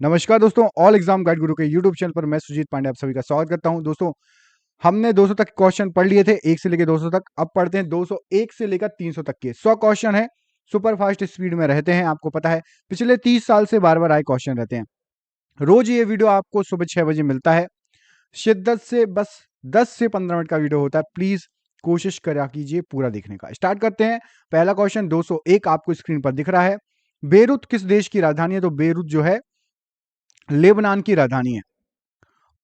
नमस्कार दोस्तों, all exam guide गुरु के यूट्यूब चैनल पर मैं सुजीत पांडे आप सभी का स्वागत करता हूं। दोस्तों, हमने 200 तक क्वेश्चन पढ़ लिए थे, 1 से लेकर 200 तक। अब पढ़ते हैं 201 से लेकर 300 तक के 100 क्वेश्चन है। सुपर फास्ट स्पीड में रहते हैं, आपको पता है। पिछले 30 साल से बार बार आए क्वेश्चन रहते हैं। रोज ये वीडियो आपको सुबह 6 बजे मिलता है। शिद्दत से बस 10 से 15 मिनट का वीडियो होता है। प्लीज कोशिश करा कीजिए पूरा देखने का। स्टार्ट करते हैं। पहला क्वेश्चन 201 आपको स्क्रीन पर दिख रहा है। बेरूत किस देश की राजधानी है? तो बेरूत जो है लेबनान की राजधानी है।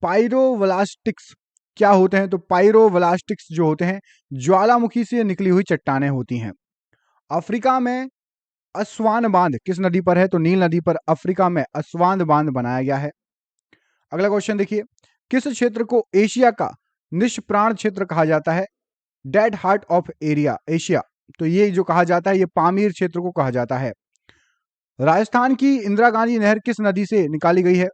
पायरोव्लास्टिक्स क्या होते हैं? तो पायरोव्लास्टिक्स जो होते हैं ज्वालामुखी से निकली हुई चट्टानें होती हैं। अफ्रीका में अस्वान बांध किस नदी पर है? तो नील नदी पर अफ्रीका में अस्वान बांध बनाया गया है। अगला क्वेश्चन देखिए, किस क्षेत्र को एशिया का निष्प्राण क्षेत्र कहा जाता है? Dead heart of Asia. तो ये जो कहा जाता है ये पामीर क्षेत्र को कहा जाता है। राजस्थान की इंदिरा गांधी नहर किस नदी से निकाली गई है?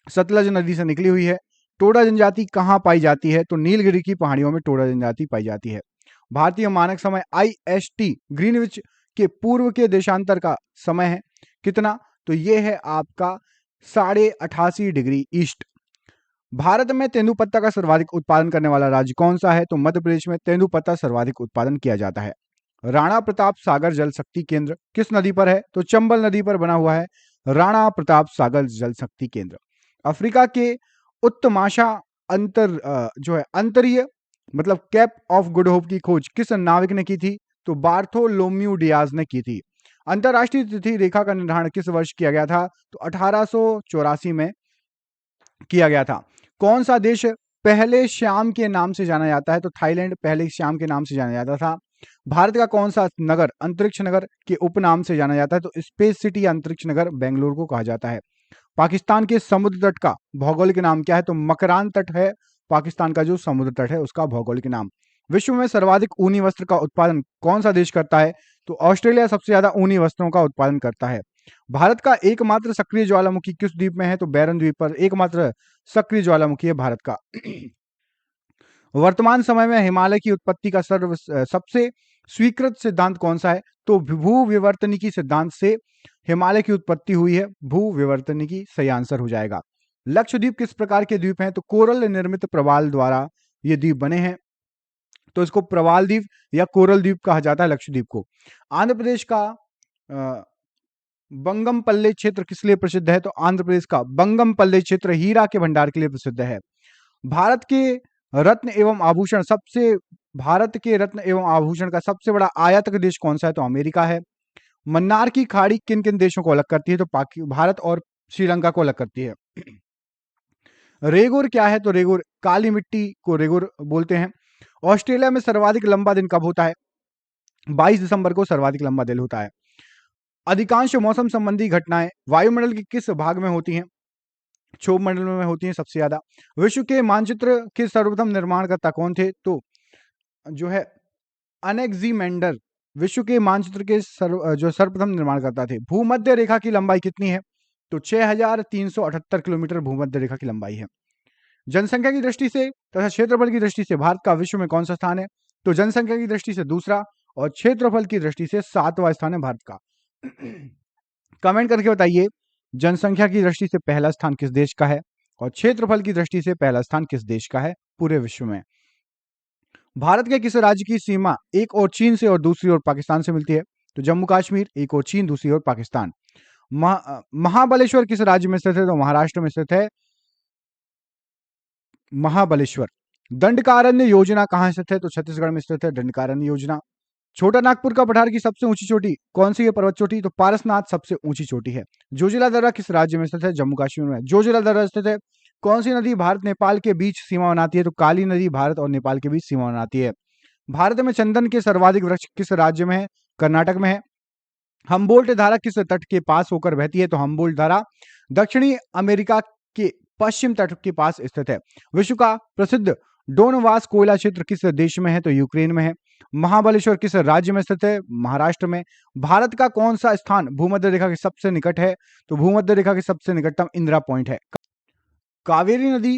सतलज नदी से निकली हुई है। टोडा जनजाति कहाँ पाई जाती है? तो नीलगिरी की पहाड़ियों में टोडा जनजाति पाई जाती है। भारतीय मानक समय IST ग्रीनविच के पूर्व के देशांतर का समय है कितना? तो ये है आपका 88.5 डिग्री ईस्ट। भारत में तेंदुपत्ता का सर्वाधिक उत्पादन करने वाला राज्य कौन सा है? तो मध्य प्रदेश में तेंदुपत्ता सर्वाधिक उत्पादन किया जाता है। राणा प्रताप सागर जल शक्ति केंद्र किस नदी पर है? तो चंबल नदी पर बना हुआ है राणा प्रताप सागर जल शक्ति केंद्र। अफ्रीका के उत्तमाशा जो है अंतरीय मतलब कैप ऑफ गुड होप की खोज किस नाविक ने की थी? तो बार्थोलोम्यू डियाज ने की थी। अंतरराष्ट्रीय तिथि रेखा का निर्धारण किस वर्ष किया गया था? तो 1884 में किया गया था। कौन सा देश पहले श्याम के नाम से जाना जाता है? तो थाईलैंड पहले श्याम के नाम से जाना जाता था। भारत का कौन सा नगर अंतरिक्ष नगर के उपनाम से जाना जाता है? तो स्पेस सिटी अंतरिक्ष नगर बेंगलुरु को कहा जाता है। पाकिस्तान के समुद्र तट का भौगोलिक नाम क्या है? तो मकरान तट है पाकिस्तान का जो समुद्र तट है उसका भौगोलिक नाम। विश्व में सर्वाधिक ऊनी वस्त्र का उत्पादन कौन सा देश करता है? तो ऑस्ट्रेलिया सबसे ज्यादा ऊनी वस्त्रों का उत्पादन करता है। भारत का एकमात्र सक्रिय ज्वालामुखी किस द्वीप में है? तो बैरन द्वीप पर एकमात्र सक्रिय ज्वालामुखी है भारत का। वर्तमान समय में हिमालय की उत्पत्ति का सबसे स्वीकृत सिद्धांत कौन सा है? तो भू विवर्तनिकी सिद्धांत से हिमालय की उत्पत्ति हुई है। भू विवर्तनिकी सही आंसर हो जाएगा। लक्षद्वीप किस प्रकार के द्वीप हैं? तो कोरल निर्मित प्रवाल द्वारा ये द्वीप बने हैं, तो इसको प्रवाल द्वीप या कोरल द्वीप कहा जाता है लक्षद्वीप को। आंध्र प्रदेश का बंगमपल्ले क्षेत्र किस लिए प्रसिद्ध है? तो आंध्र प्रदेश का बंगमपल्ले क्षेत्र हीरा के भंडार के लिए प्रसिद्ध है। भारत के रत्न एवं आभूषण का सबसे बड़ा आयातक देश कौन सा है? तो अमेरिका है। मन्नार की खाड़ी किन किन देशों को अलग करती है? तो भारत और श्रीलंका को अलग करती है। रेगुर क्या है? तो रेगुर काली मिट्टी को रेगुर बोलते हैं। ऑस्ट्रेलिया में सर्वाधिक लंबा दिन कब होता है? 22 दिसंबर को सर्वाधिक लंबा दिन होता है। अधिकांश मौसम संबंधी घटनाएं वायुमंडल के किस भाग में होती हैं? क्षोभ मंडल में होती हैं सबसे ज्यादा। विश्व के मानचित्र के सर्वप्रथम निर्माणकर्ता कौन थे? तो जो है अनेक्सिमेंडर विश्व के मानचित्र के जो सर्वप्रथम निर्माणकर्ता थे। भूमध्य रेखा की लंबाई कितनी है? तो 6378 किलोमीटर भूमध्य रेखा की लंबाई है। जनसंख्या की दृष्टि से तथा क्षेत्रफल की दृष्टि से भारत का विश्व में कौन सा स्थान है? तो जनसंख्या की दृष्टि से दूसरा और क्षेत्रफल की दृष्टि से 7वां स्थान है भारत का। कमेंट करके बताइए, जनसंख्या की दृष्टि से पहला स्थान किस देश का है और क्षेत्रफल की दृष्टि से पहला स्थान किस देश का है पूरे विश्व में? भारत के किस राज्य की सीमा एक और चीन से और दूसरी ओर पाकिस्तान से मिलती है? तो जम्मू कश्मीर, एक और चीन दूसरी ओर पाकिस्तान। महाबलेश्वर किस राज्य में स्थित है? तो महाराष्ट्र में स्थित है महाबलेश्वर। दंडकारण्य योजना कहां स्थित है? तो छत्तीसगढ़ में स्थित है दंडकारण्य योजना। छोटा नागपुर का पठार की सबसे ऊंची चोटी कौन सी है पर्वत चोटी? तो पारसनाथ सबसे ऊंची चोटी है। जोजिला दर्रा किस राज्य में स्थित है? जम्मू कश्मीर में जोजिला दर्रा स्थित है। कौन सी नदी भारत नेपाल के बीच सीमा बनाती है? तो काली नदी भारत और नेपाल के बीच सीमा बनाती है। भारत में चंदन के सर्वाधिक वृक्ष किस राज्य में है? कर्नाटक में है। हम्बोल्ट धारा किस तट के पास होकर बहती है? तो हम्बोल्ट धारा दक्षिणी अमेरिका के पश्चिम तट के पास स्थित है। विश्व का प्रसिद्ध डोनवास कोयला क्षेत्र किस देश में है? तो यूक्रेन में है। महाबलेश्वर किस राज्य में स्थित है? महाराष्ट्र में। भारत का कौन सा स्थान भूमध्य रेखा के सबसे निकट है? तो भूमध्य रेखा के सबसे निकटतम इंदिरा पॉइंट है। कावेरी नदी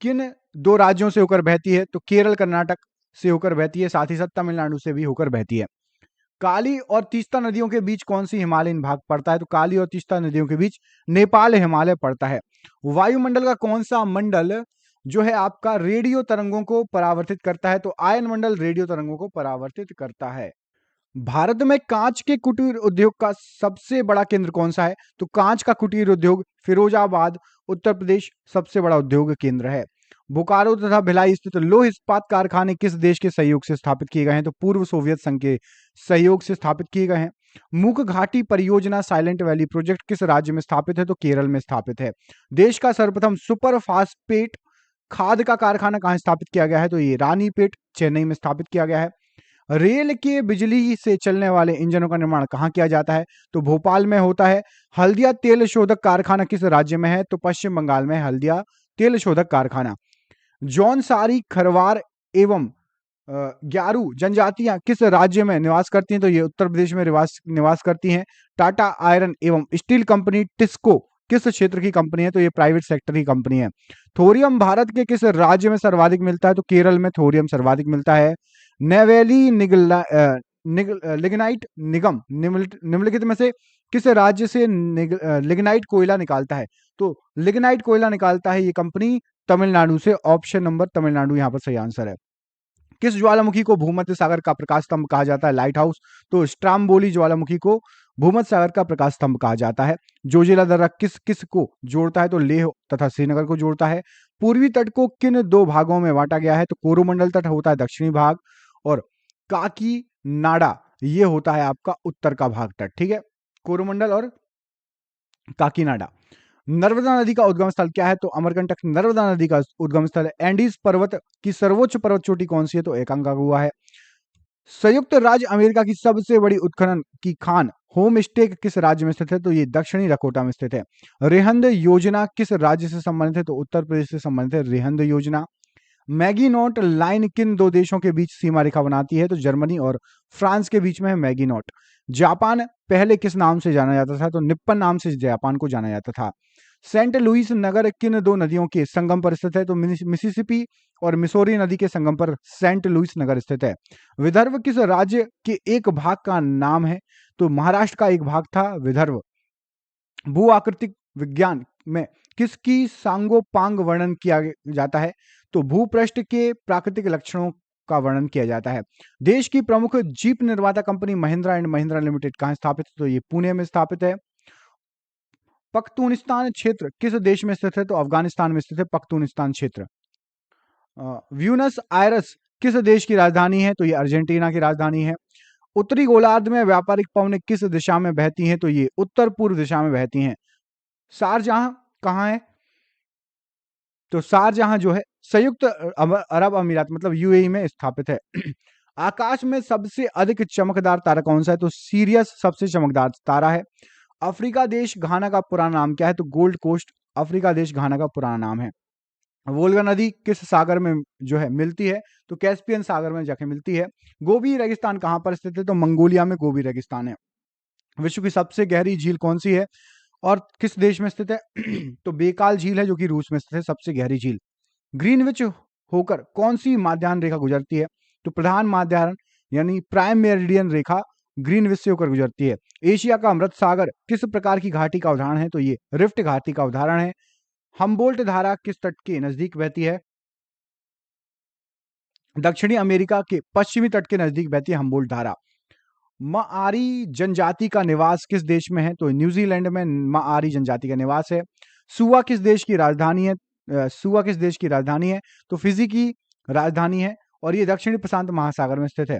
किन दो राज्यों से होकर बहती है? तो केरल कर्नाटक से होकर बहती है, साथ ही साथ तमिलनाडु से भी होकर बहती है। काली और तीस्ता नदियों के बीच कौन सी हिमालयन भाग पड़ता है? तो काली और तीस्ता नदियों के बीच नेपाल हिमालय पड़ता है। वायुमंडल का कौन सा मंडल जो है आपका रेडियो तरंगों को परावर्तित करता है? तो आयन मंडल रेडियो तरंगों को परावर्तित करता है। भारत में कांच के कुटीर उद्योग का सबसे बड़ा केंद्र कौन सा है? तो कांच का कुटीर उद्योग फिरोजाबाद, उत्तर प्रदेश सबसे बड़ा उद्योग केंद्र है। बोकारो तथा भिलाई स्थित लौह इस्पात कारखाने किस देश के सहयोग से स्थापित किए गए हैं? तो पूर्व सोवियत संघ के सहयोग से स्थापित किए गए हैं। मूक घाटी परियोजना साइलेंट वैली प्रोजेक्ट किस राज्य में स्थापित है? तो केरल में स्थापित है। देश का सर्वप्रथम सुपर फास्फेट खाद का कारखाना कहां स्थापित किया गया है? तो ये रानीपेट चेन्नई में स्थापित किया गया है। रेल के बिजली से चलने वाले इंजनों का निर्माण कहाँ किया जाता है? तो भोपाल में होता है। हल्दिया तेल शोधक कारखाना किस राज्य में है? तो पश्चिम बंगाल में हल्दिया तेल शोधक कारखाना। जौनसारी, खरवार एवं ग्यारू जनजातियां किस राज्य में निवास करती हैं? तो ये उत्तर प्रदेश में निवास करती हैं। टाटा आयरन एवं स्टील कंपनी टिस्को किस क्षेत्र की कंपनी है? तो ये प्राइवेट सेक्टर की कंपनी है। थोरियम भारत के किस राज्य में सर्वाधिक मिलता है? तो केरल में थोरियम सर्वाधिक मिलता है। नेवेली लिग्नाइट निगम निम्नलिखित में से किस राज्य से लिग्नाइट कोयला निकालता है? तो लिग्नाइट कोयला निकालता है ये कंपनी तमिलनाडु से। ऑप्शन नंबर तमिलनाडु यहां पर सही आंसर है। किस ज्वालामुखी को भूमध्य सागर का प्रकाश स्तंभ कहा जाता है? Light house. तो स्ट्राम्बोली ज्वालामुखी को भूमध्य सागर का प्रकाश स्तंभ कहा जाता है। जोजिला दर्रा किस किस को जोड़ता है? तो लेह तथा श्रीनगर को जोड़ता है। पूर्वी तट को किन दो भागों में बांटा गया है? तो कोरोमंडल तट होता है दक्षिणी भाग और काकी नाडा ये होता है आपका उत्तर का भाग तट। ठीक है, कोरोमंडल और काकीनाडा। नर्मदा नदी का उद्गम स्थल क्या है? तो अमरकंटक नर्मदा नदी का उद्गम स्थल है। एंडीज पर्वत की सर्वोच्च पर्वत चोटी कौन सी है? तो एकांकागुआ है। संयुक्त राज्य अमेरिका की सबसे बड़ी उत्खनन की खान होम स्टे किस राज्य में स्थित है? तो ये दक्षिणी डकोटा में स्थित है। रेहंद योजना किस राज्य से संबंधित है? तो उत्तर प्रदेश से संबंधित है रेहंद योजना। मैगीनोट लाइन किन दो देशों के बीच सीमा रेखा बनाती है? तो जर्मनी और फ्रांस के बीच में है मैगीनोट। जापान पहले किस नाम से जाना जाता था? तो निप्पन नाम से जापान को जाना जाता था। सेंट लुइस नगर किन दो नदियों के संगम पर स्थित है? तो मिसिसिपी और मिसौरी नदी के संगम पर सेंट लुइस नगर स्थित है। विदर्भ किस राज्य के एक भाग का नाम है? तो महाराष्ट्र का एक भाग था विदर्भ। भू आकृतिक विज्ञान में किसकी सांगोपांग वर्णन किया जाता है? तो भूपृष्ठ के प्राकृतिक लक्षणों का वर्णन किया जाता है। देश की प्रमुख जीप निर्माता company Mahindra and Mahindra limited कहां स्थापित है? तो ये पुणे में स्थापित है। पख्तूनिस्तान क्षेत्र किस देश में स्थित है? तो अफगानिस्तान में स्थित है पख्तूनिस्तान क्षेत्र। ब्यूनस आयरस किस देश की राजधानी है? तो ये अर्जेंटीना की राजधानी है। उत्तरी गोलार्ध में व्यापारिक पवनें किस दिशा में बहती हैं? तो ये उत्तर पूर्व दिशा में बहती हैं। शारजहां कहाँ है? तो शारजहां जो है संयुक्त अरब अमीरात मतलब यूएई में स्थापित है। आकाश में सबसे अधिक चमकदार तारा कौन सा है? तो सीरियस सबसे चमकदार तारा है। अफ्रीका देश घाना का पुराना नाम क्या है? तो गोल्ड कोस्ट अफ्रीका देश घाना का पुराना नाम है। वोल्गा नदी किस सागर में जो है मिलती है? तो कैस्पियन सागर में जाके मिलती है। गोबी रेगिस्तान कहां पर स्थित है? तो मंगोलिया में गोबी रेगिस्तान है। विश्व की सबसे गहरी झील कौन सी है और किस देश में स्थित है? तो बेकाल झील है जो कि रूस में स्थित है सबसे गहरी झील। ग्रीनविच होकर कौन सी माध्यान्ह रेखा गुजरती है? तो प्रधान माध्यान्ह यानी प्राइम मेरिडियन रेखा ग्रीनविच से होकर गुजरती है। एशिया का अमृत सागर किस प्रकार की घाटी का उदाहरण है? तो ये रिफ्ट घाटी का उदाहरण है। हम्बोल्ट धारा किस तट के नजदीक बहती है? दक्षिणी अमेरिका के पश्चिमी तट के नजदीक बहती है हम्बोल्ट धारा। माआरी जनजाति का निवास किस देश में है? तो न्यूजीलैंड में माआरी जनजाति का निवास है। सुआ किस देश की राजधानी है? सुआ किस देश की राजधानी है? तो फिजी की राजधानी है और ये दक्षिणी प्रशांत महासागर में स्थित है।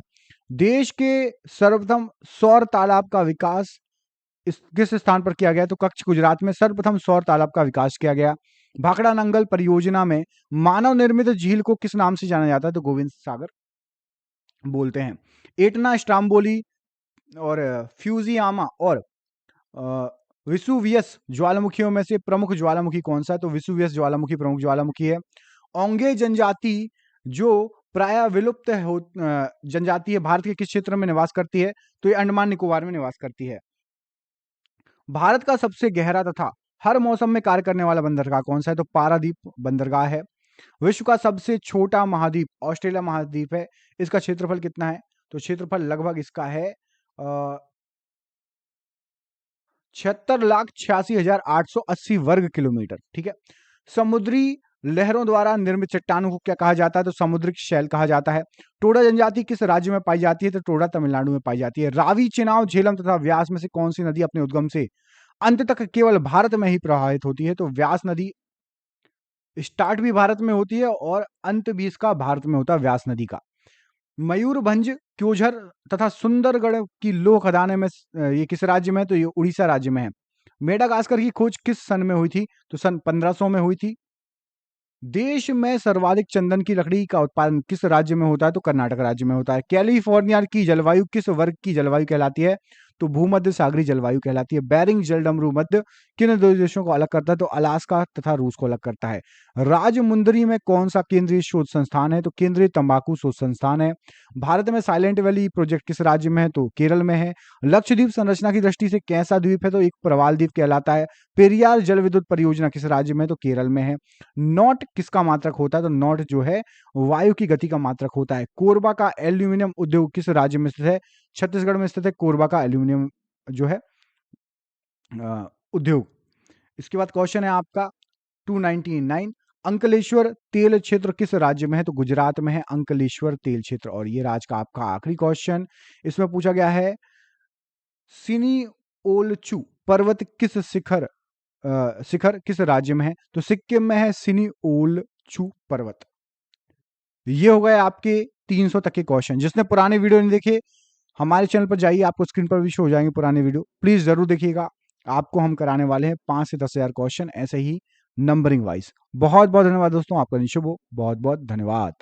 देश के सर्वप्रथम सौर तालाब का विकास किस स्थान पर किया गया? तो कच्छ गुजरात में सर्वप्रथम सौर तालाब का विकास किया गया। भाखड़ा नंगल परियोजना में मानव निर्मित झील को किस नाम से जाना जाता है? तो गोविंद सागर बोलते हैं। एटना, स्ट्राम्बोली और फ्यूजियामा और विसुवियस ज्वालामुखियों में से प्रमुख ज्वालामुखी कौन सा है? तो विसुवियस ज्वालामुखी प्रमुख ज्वालामुखी है। ओंगे जनजाति जो प्राय विलुप्त जनजाति है भारत के किस क्षेत्र में निवास करती है? तो ये अंडमान निकोबार में निवास करती है। भारत का सबसे गहरा तथा हर मौसम में कार्य करने वाला बंदरगाह कौन सा है? तो पारादीप बंदरगाह है। विश्व का सबसे छोटा महाद्वीप ऑस्ट्रेलिया महाद्वीप है। इसका क्षेत्रफल कितना है? तो क्षेत्रफल लगभग इसका है 76,86,880 वर्ग किलोमीटर। ठीक है। समुद्री लहरों द्वारा निर्मित चट्टानों को क्या कहा जाता है? तो समुद्रिक शैल कहा जाता है। टोडा जनजाति किस राज्य में पाई जाती है? तो टोडा तमिलनाडु में पाई जाती है। रावी, चिनाब, झेलम तथा व्यास में से कौन सी नदी अपने उद्गम से अंत तक केवल भारत में ही प्रवाहित होती है? तो व्यास नदी स्टार्ट भी भारत में होती है और अंत भी इसका भारत में होता है, व्यास नदी का। मयूरभंज, क्योझर तथा सुंदरगढ़ की लौह खदानें में ये किस राज्य में है? तो ये उड़ीसा राज्य में है। मेडागास्कर की खोज किस सन में हुई थी? तो सन 1500 में हुई थी। देश में सर्वाधिक चंदन की लकड़ी का उत्पादन किस राज्य में होता है? तो कर्नाटक राज्य में होता है। कैलिफोर्निया की जलवायु किस वर्ग की जलवायु कहलाती है? तो भूमध्य सागरीय जलवायु कहलाती है। बेरिंग जलडमरू मध्य किन दो देशों को अलग करता है? तो अलास्का तथा रूस को अलग करता है। राजमुंदरी में कौन सा केंद्रीय शोध संस्थान है? तो केंद्रीय तंबाकू शोध संस्थान है। भारत में साइलेंट वैली प्रोजेक्ट किस राज्य में है? तो केरल में है। लक्षद्वीप संरचना की दृष्टि से कैसा द्वीप है? तो एक प्रवाल द्वीप कहलाता है। पेरियार जल विद्युत परियोजना किस राज्य में है? तो केरल में है। नॉट किसका मात्रक होता है? तो नॉट जो है वायु की गति का मात्रक होता है। कोरबा का एल्यूमिनियम उद्योग किस राज्य में स्थित है? छत्तीसगढ़ में स्थित है कोरबा का एल्यूमिनियम जो है उद्योग। इसके बाद क्वेश्चन है आपका 299, अंकलेश्वर तेल क्षेत्र किस राज्य में है? तो गुजरात में है अंकलेश्वर तेल क्षेत्र। और ये आज का आपका आखिरी क्वेश्चन, इसमें पूछा गया है सिनिओलचू पर्वत किस शिखर किस राज्य में है? तो सिक्किम में है सिनिओलचू पर्वत। ये हो गए आपके 300 तक के क्वेश्चन। जिसने पुराने वीडियो नहीं देखे, हमारे चैनल पर जाइए, आपको स्क्रीन पर भी शो हो जाएंगे पुराने वीडियो, प्लीज जरूर देखिएगा। आपको हम कराने वाले हैं 5 से 10,000 क्वेश्चन ऐसे ही नंबरिंग वाइज। बहुत बहुत धन्यवाद दोस्तों, आपका दिन शुभ हो। बहुत बहुत धन्यवाद।